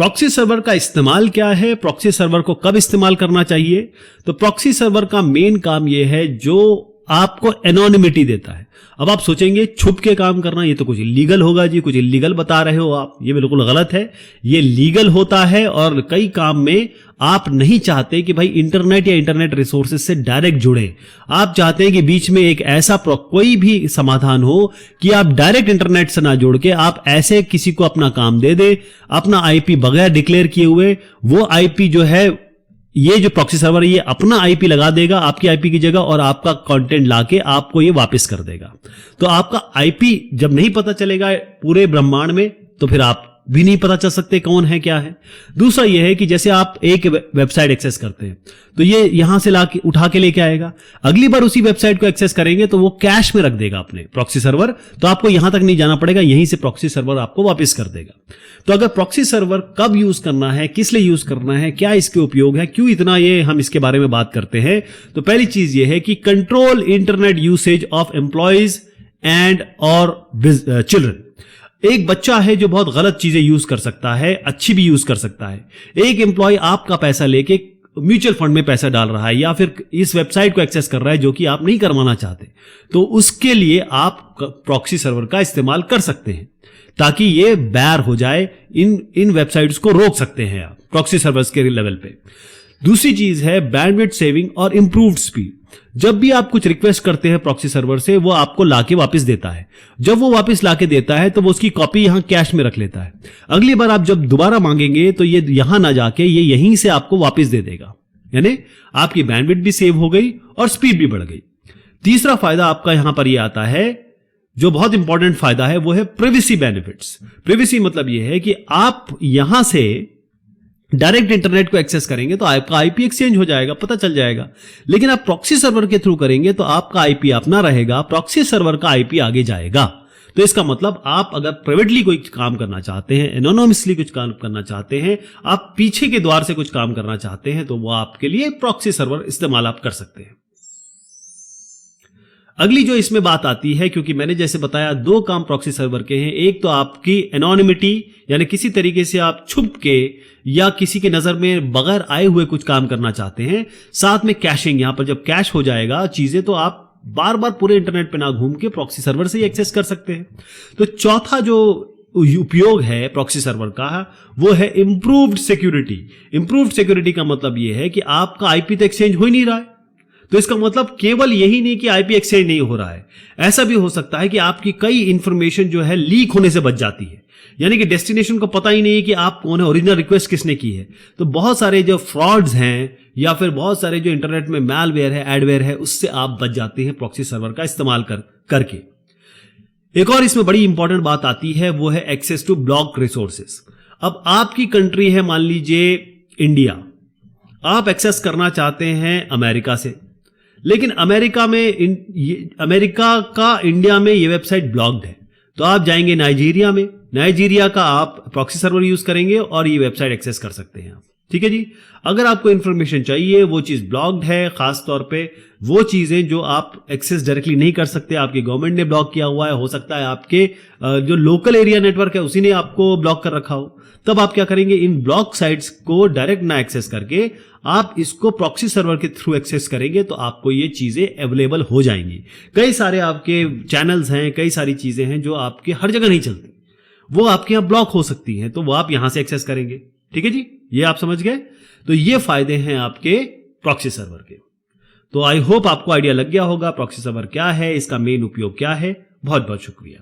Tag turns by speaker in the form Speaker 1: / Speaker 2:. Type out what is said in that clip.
Speaker 1: Proxy server का इस्तेमाल क्या है, प्रॉक्सी सर्वर को कब इस्तेमाल करना चाहिए? तो प्रॉक्सी सर्वर का मेन काम यह है जो आपको एनोनिमिटी देता है। अब आप सोचेंगे छुप के काम करना, ये तो कुछ इलीगल होगा जी, कुछ इलीगल बता रहे हो आप, ये बिल्कुल गलत है। ये लीगल होता है और कई काम में आप नहीं चाहते कि भाई इंटरनेट या इंटरनेट रिसोर्सेज से डायरेक्ट जुड़े। आप चाहते हैं कि बीच में एक ऐसा कोई भी समाधान हो कि आप डायरेक्ट इंटरनेट से ना जोड़ के आप ऐसे किसी को अपना काम दे दे, अपना आईपी बगैर डिक्लेयर किए हुए, वो आईपी जो है, ये जो प्रॉक्सी सर्वर है ये अपना आईपी लगा देगा आपकी आईपी की जगह और आपका कंटेंट लाके आपको ये वापस कर देगा। तो आपका आईपी जब नहीं पता चलेगा पूरे ब्रह्मांड में, तो फिर आप भी नहीं पता चल सकते कौन है क्या है। दूसरा यह है कि जैसे आप एक वेबसाइट एक्सेस करते हैं तो ये यहां से लाके उठा के लेके आएगा, अगली बार उसी वेबसाइट को एक्सेस करेंगे तो वो कैश में रख देगा अपने प्रॉक्सी सर्वर, तो आपको यहां तक नहीं जाना पड़ेगा, यहीं से प्रॉक्सी सर्वर आपको वापस कर देगा। तो अगर प्रॉक्सी सर्वर कब यूज करना है, किस लिए यूज करना है, क्या इसके उपयोग है, क्यों इतना ये हम इसके बारे में बात करते हैं, तो पहली चीज ये है कि control internet usage of employees and और चिल्ड्रन। एक बच्चा है जो बहुत गलत चीजें यूज कर सकता है, अच्छी भी यूज कर सकता है। एक एम्प्लॉय आपका पैसा लेके म्यूचुअल फंड में पैसा डाल रहा है या फिर इस वेबसाइट को एक्सेस कर रहा है जो कि आप नहीं करवाना चाहते, तो उसके लिए आप प्रॉक्सी सर्वर का इस्तेमाल कर सकते हैं ताकि ये बैर हो जाए, इन वेबसाइट्स को रोक सकते हैं आप प्रॉक्सी सर्वर्स के लेवल पे। दूसरी चीज है बैंडविड्थ सेविंग और इंप्रूव्ड स्पीड। जब भी आप कुछ रिक्वेस्ट करते हैं प्रॉक्सी सर्वर से, वो आपको लाके वापस देता है। जब वो वापस लाके देता है तो वो उसकी कॉपी यहां कैश में रख लेता है। अगली बार आप जब दोबारा मांगेंगे तो ये यहां ना जाके ये यहीं से आपको वापस दे देगा, यानी आपकी बैंडविड्थ भी सेव हो गई और स्पीड भी बढ़ गई। तीसरा फायदा आपका यहां पर ये आता है, जो बहुत इंपॉर्टेंट फायदा है, वो है प्रिवेसी बेनिफिट्स। प्रिवेसी मतलब ये है कि आप यहां से डायरेक्ट इंटरनेट को एक्सेस करेंगे तो आपका आईपी एक्सचेंज हो जाएगा, पता चल जाएगा। लेकिन आप प्रॉक्सी सर्वर के थ्रू करेंगे तो आपका आईपी अपना रहेगा, प्रॉक्सी सर्वर का आईपी आगे जाएगा। तो इसका मतलब आप अगर प्राइवेटली कोई काम करना चाहते हैं, एनोनिमसली कुछ काम करना चाहते हैं, आप पीछे के द्वार से कुछ काम करना चाहते हैं, तो वो आपके लिए प्रॉक्सी सर्वर इस्तेमाल आप कर सकते हैं। अगली जो इसमें बात आती है, क्योंकि मैंने जैसे बताया दो काम प्रॉक्सी सर्वर के हैं, एक तो आपकी एनोनिमिटी यानी किसी तरीके से आप छुप के या किसी के नजर में बगैर आए हुए कुछ काम करना चाहते हैं, साथ में कैशिंग। यहां पर जब कैश हो जाएगा चीजें तो आप बार बार पूरे इंटरनेट पे ना घूम के प्रॉक्सी सर्वर से ही एक्सेस कर सकते हैं। तो चौथा जो उपयोग है प्रॉक्सी सर्वर का वो है इंप्रूव्ड सिक्योरिटी। इंप्रूव्ड सिक्योरिटी का मतलब ये है कि आपका आईपी तो एक्सचेंज हो ही नहीं रहा है, तो इसका मतलब केवल यही नहीं कि आईपी एक्सचेंज नहीं हो रहा है, ऐसा भी हो सकता है कि आपकी कई इंफॉर्मेशन जो है लीक होने से बच जाती है, यानी कि डेस्टिनेशन को पता ही नहीं है कि आप कौन है, ओरिजिनल रिक्वेस्ट किसने की है। तो बहुत सारे जो फ्रॉड्स हैं या फिर बहुत सारे जो इंटरनेट में मैलवेयर है, एडवेयर है, उससे आप बच जाते हैं प्रॉक्सी सर्वर का इस्तेमाल करके। एक और इसमें बड़ी इंपॉर्टेंट बात आती है, वो है एक्सेस टू ब्लॉक रिसोर्सेस। अब आपकी कंट्री है, मान लीजिए इंडिया, आप एक्सेस करना चाहते हैं अमेरिका से, लेकिन अमेरिका का इंडिया में ये वेबसाइट ब्लॉक्ड है, तो आप जाएंगे नाइजीरिया में, नाइजीरिया का आप प्रॉक्सी सर्वर यूज करेंगे और ये वेबसाइट एक्सेस कर सकते हैं आप। ठीक है जी। अगर आपको इंफॉर्मेशन चाहिए, वो चीज ब्लॉक्ड है, खास तौर पे वो चीजें जो आप एक्सेस डायरेक्टली नहीं कर सकते, आपकी गवर्नमेंट ने ब्लॉक किया हुआ है, हो सकता है आपके जो लोकल एरिया नेटवर्क है उसी ने आपको ब्लॉक कर रखा हो, तब आप क्या करेंगे, इन ब्लॉक साइट्स को डायरेक्ट ना एक्सेस करके आप इसको प्रॉक्सी सर्वर के थ्रू एक्सेस करेंगे तो आपको ये चीजें अवेलेबल हो जाएंगी। कई सारे आपके चैनल्स हैं, कई सारी चीजें हैं जो आपके हर जगह नहीं चलती, वो आपके यहां ब्लॉक हो सकती हैं, तो वो आप यहां से एक्सेस करेंगे। ठीक है जी, ये आप समझ गए। तो ये फायदे हैं आपके प्रॉक्सी सर्वर के। तो आई होप आपको आइडिया लग गया होगा प्रॉक्सी सर्वर क्या है, इसका मेन उपयोग क्या है। बहुत बहुत शुक्रिया।